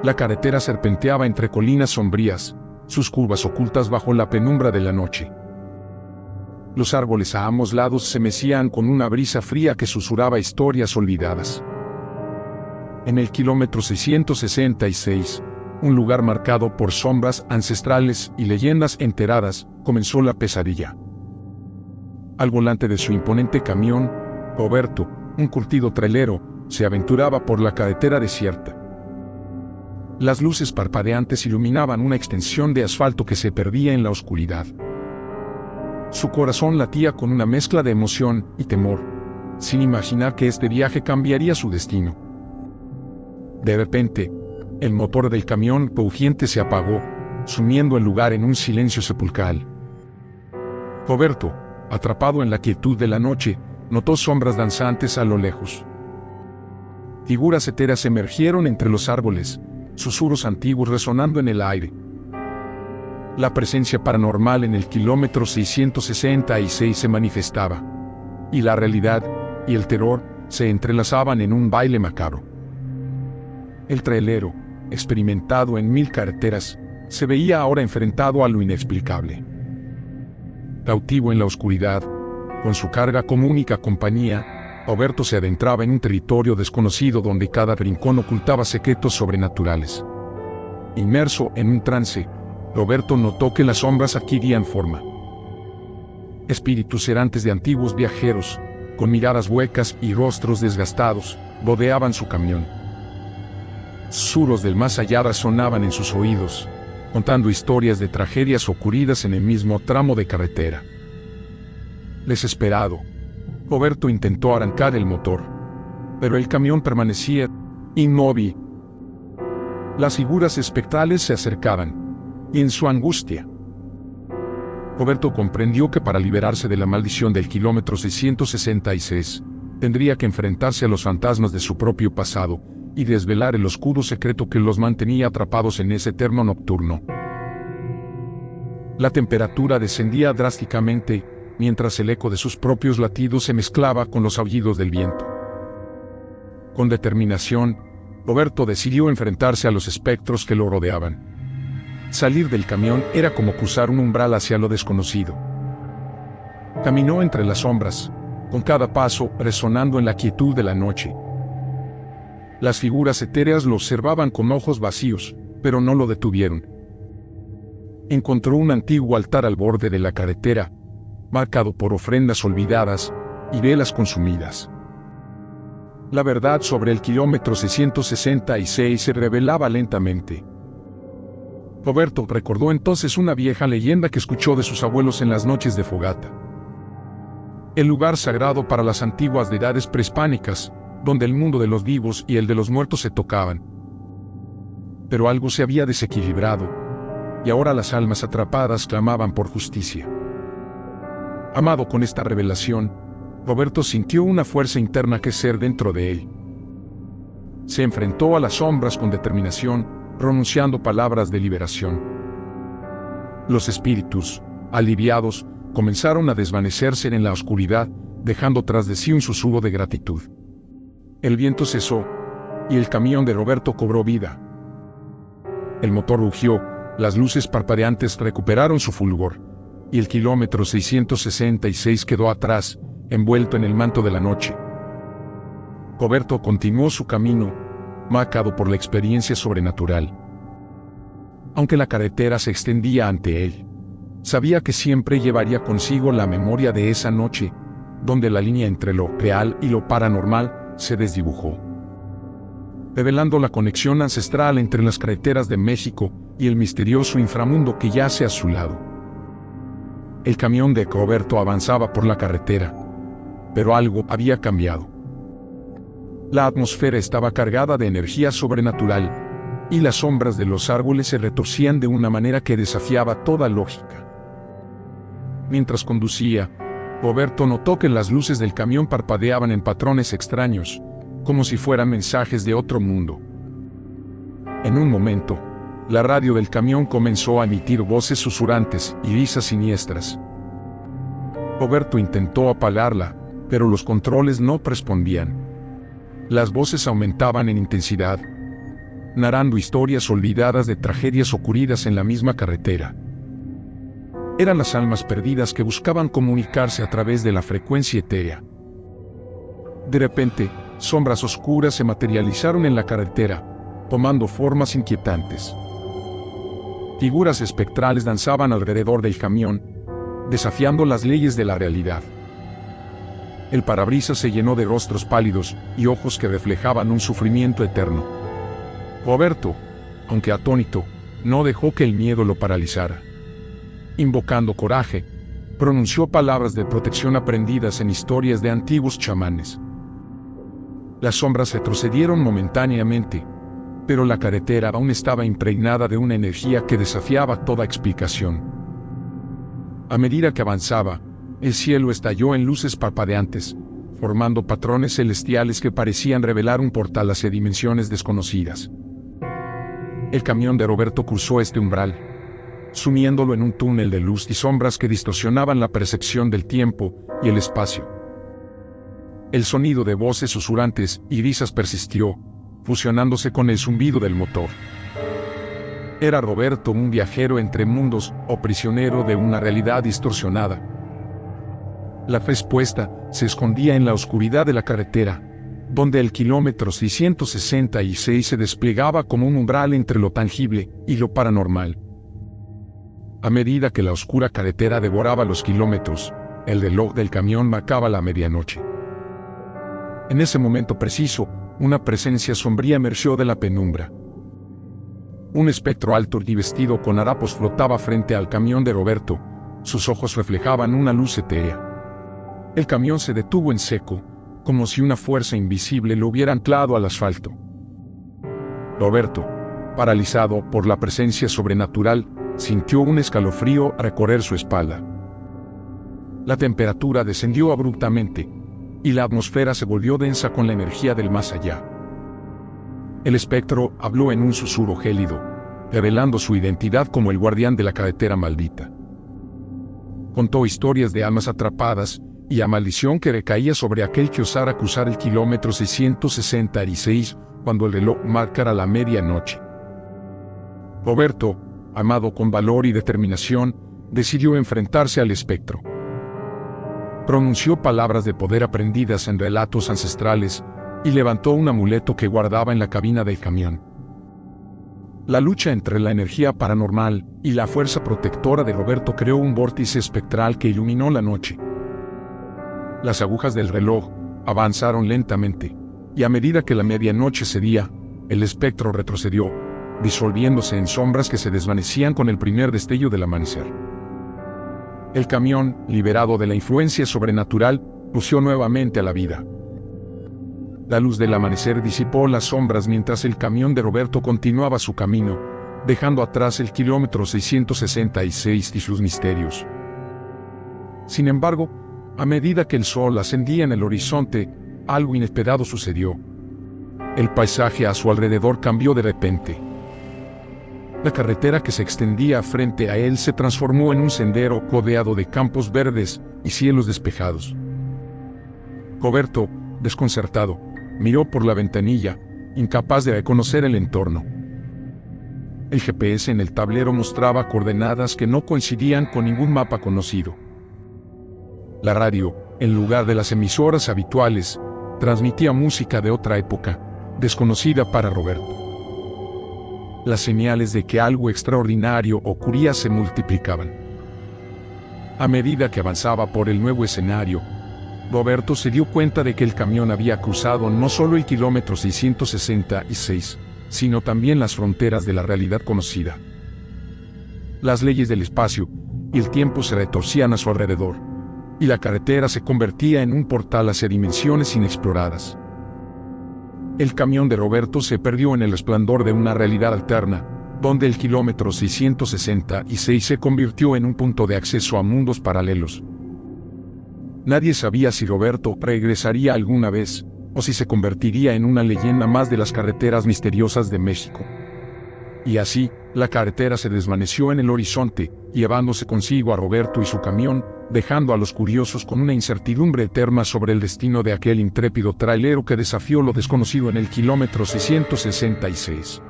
La carretera serpenteaba entre colinas sombrías, sus curvas ocultas bajo la penumbra de la noche. Los árboles a ambos lados se mecían con una brisa fría que susurraba historias olvidadas. En el kilómetro 666, un lugar marcado por sombras ancestrales y leyendas enteradas, comenzó la pesadilla. Al volante de su imponente camión, Roberto, un curtido trailero, se aventuraba por la carretera desierta. Las luces parpadeantes iluminaban una extensión de asfalto que se perdía en la oscuridad. Su corazón latía con una mezcla de emoción y temor, sin imaginar que este viaje cambiaría su destino. De repente, el motor del camión rugiente se apagó, sumiendo el lugar en un silencio sepulcral. Roberto, atrapado en la quietud de la noche, notó sombras danzantes a lo lejos. Figuras etéreas emergieron entre los árboles, susurros antiguos resonando en el aire. La presencia paranormal en el kilómetro 666 se manifestaba, y la realidad y el terror se entrelazaban en un baile macabro. El trailero, experimentado en 1000 carreteras, se veía ahora enfrentado a lo inexplicable. Cautivo en la oscuridad, con su carga como única compañía, Roberto se adentraba en un territorio desconocido donde cada rincón ocultaba secretos sobrenaturales. Inmerso en un trance, Roberto notó que las sombras adquirían forma. Espíritus errantes de antiguos viajeros, con miradas huecas y rostros desgastados, rodeaban su camión. Susurros del más allá resonaban en sus oídos, contando historias de tragedias ocurridas en el mismo tramo de carretera. Desesperado, Roberto intentó arrancar el motor, pero el camión permanecía inmóvil. Las figuras espectrales se acercaban, y en su angustia, Roberto comprendió que para liberarse de la maldición del kilómetro 666, tendría que enfrentarse a los fantasmas de su propio pasado y desvelar el oscuro secreto que los mantenía atrapados en ese eterno nocturno. La temperatura descendía drásticamente, mientras el eco de sus propios latidos se mezclaba con los aullidos del viento. Con determinación, Roberto decidió enfrentarse a los espectros que lo rodeaban. Salir del camión era como cruzar un umbral hacia lo desconocido. Caminó entre las sombras, con cada paso resonando en la quietud de la noche. Las figuras etéreas lo observaban con ojos vacíos, pero no lo detuvieron. Encontró un antiguo altar al borde de la carretera, marcado por ofrendas olvidadas y velas consumidas. La verdad sobre el kilómetro 666 se revelaba lentamente. Roberto recordó entonces una vieja leyenda que escuchó de sus abuelos en las noches de fogata. El lugar sagrado para las antiguas deidades prehispánicas, donde el mundo de los vivos y el de los muertos se tocaban. Pero algo se había desequilibrado, y ahora las almas atrapadas clamaban por justicia. Amado con esta revelación, Roberto sintió una fuerza interna crecer dentro de él. Se enfrentó a las sombras con determinación, pronunciando palabras de liberación. Los espíritus, aliviados, comenzaron a desvanecerse en la oscuridad, dejando tras de sí un susurro de gratitud. El viento cesó, y el camión de Roberto cobró vida. El motor rugió, las luces parpadeantes recuperaron su fulgor, y el kilómetro 666 quedó atrás, envuelto en el manto de la noche. Roberto continuó su camino, marcado por la experiencia sobrenatural. Aunque la carretera se extendía ante él, sabía que siempre llevaría consigo la memoria de esa noche, donde la línea entre lo real y lo paranormal se desdibujó, revelando la conexión ancestral entre las carreteras de México y el misterioso inframundo que yace a su lado. El camión de Roberto avanzaba por la carretera, pero algo había cambiado. La atmósfera estaba cargada de energía sobrenatural, y las sombras de los árboles se retorcían de una manera que desafiaba toda lógica. Mientras conducía, Roberto notó que las luces del camión parpadeaban en patrones extraños, como si fueran mensajes de otro mundo. En un momento, la radio del camión comenzó a emitir voces susurrantes y risas siniestras. Roberto intentó apagarla, pero los controles no respondían. Las voces aumentaban en intensidad, narrando historias olvidadas de tragedias ocurridas en la misma carretera. Eran las almas perdidas que buscaban comunicarse a través de la frecuencia etérea. De repente, sombras oscuras se materializaron en la carretera, tomando formas inquietantes. Figuras espectrales danzaban alrededor del camión, desafiando las leyes de la realidad. El parabrisas se llenó de rostros pálidos y ojos que reflejaban un sufrimiento eterno. Roberto, aunque atónito, no dejó que el miedo lo paralizara. Invocando coraje, pronunció palabras de protección aprendidas en historias de antiguos chamanes. Las sombras retrocedieron momentáneamente, pero la carretera aún estaba impregnada de una energía que desafiaba toda explicación. A medida que avanzaba, el cielo estalló en luces parpadeantes, formando patrones celestiales que parecían revelar un portal hacia dimensiones desconocidas. El camión de Roberto cruzó este umbral, sumiéndolo en un túnel de luz y sombras que distorsionaban la percepción del tiempo y el espacio. El sonido de voces susurrantes y risas persistió, fusionándose con el zumbido del motor. Era Roberto un viajero entre mundos o prisionero de una realidad distorsionada. La respuesta se escondía en la oscuridad de la carretera, donde el kilómetro 666 se desplegaba como un umbral entre lo tangible y lo paranormal. A medida que la oscura carretera devoraba los kilómetros, el reloj del camión marcaba la medianoche. En ese momento preciso, una presencia sombría emergió de la penumbra. Un espectro alto y vestido con harapos flotaba frente al camión de Roberto. Sus ojos reflejaban una luz etérea. El camión se detuvo en seco, como si una fuerza invisible lo hubiera anclado al asfalto. Roberto, paralizado por la presencia sobrenatural, sintió un escalofrío recorrer su espalda. La temperatura descendió abruptamente, y la atmósfera se volvió densa con la energía del más allá. El espectro habló en un susurro gélido, revelando su identidad como el guardián de la carretera maldita. Contó historias de almas atrapadas, y a maldición que recaía sobre aquel que osara cruzar el kilómetro 666 cuando el reloj marcara la medianoche. Roberto, armado con valor y determinación, decidió enfrentarse al espectro. Pronunció palabras de poder aprendidas en relatos ancestrales y levantó un amuleto que guardaba en la cabina del camión. La lucha entre la energía paranormal y la fuerza protectora de Roberto creó un vórtice espectral que iluminó la noche. Las agujas del reloj avanzaron lentamente, y a medida que la medianoche cedía, el espectro retrocedió, disolviéndose en sombras que se desvanecían con el primer destello del amanecer. El camión, liberado de la influencia sobrenatural, lució nuevamente a la vida. La luz del amanecer disipó las sombras mientras el camión de Roberto continuaba su camino, dejando atrás el kilómetro 666 y sus misterios. Sin embargo, a medida que el sol ascendía en el horizonte, algo inesperado sucedió. El paisaje a su alrededor cambió de repente. La carretera que se extendía frente a él se transformó en un sendero rodeado de campos verdes y cielos despejados. Roberto, desconcertado, miró por la ventanilla, incapaz de reconocer el entorno. El GPS en el tablero mostraba coordenadas que no coincidían con ningún mapa conocido. La radio, en lugar de las emisoras habituales, transmitía música de otra época, desconocida para Roberto. Las señales de que algo extraordinario ocurría se multiplicaban. A medida que avanzaba por el nuevo escenario, Roberto se dio cuenta de que el camión había cruzado no solo el kilómetro 666, sino también las fronteras de la realidad conocida. Las leyes del espacio y el tiempo se retorcían a su alrededor, y la carretera se convertía en un portal hacia dimensiones inexploradas. El camión de Roberto se perdió en el resplandor de una realidad alterna, donde el kilómetro 666 se convirtió en un punto de acceso a mundos paralelos. Nadie sabía si Roberto regresaría alguna vez, o si se convertiría en una leyenda más de las carreteras misteriosas de México. Y así, la carretera se desvaneció en el horizonte, llevándose consigo a Roberto y su camión, dejando a los curiosos con una incertidumbre eterna sobre el destino de aquel intrépido trailero que desafió lo desconocido en el kilómetro 666.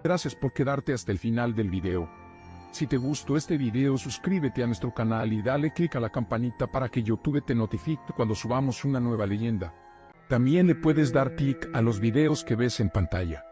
Gracias por quedarte hasta el final del video. Si te gustó este video, suscríbete a nuestro canal y dale click a la campanita para que YouTube te notifique cuando subamos una nueva leyenda. También le puedes dar clic a los videos que ves en pantalla.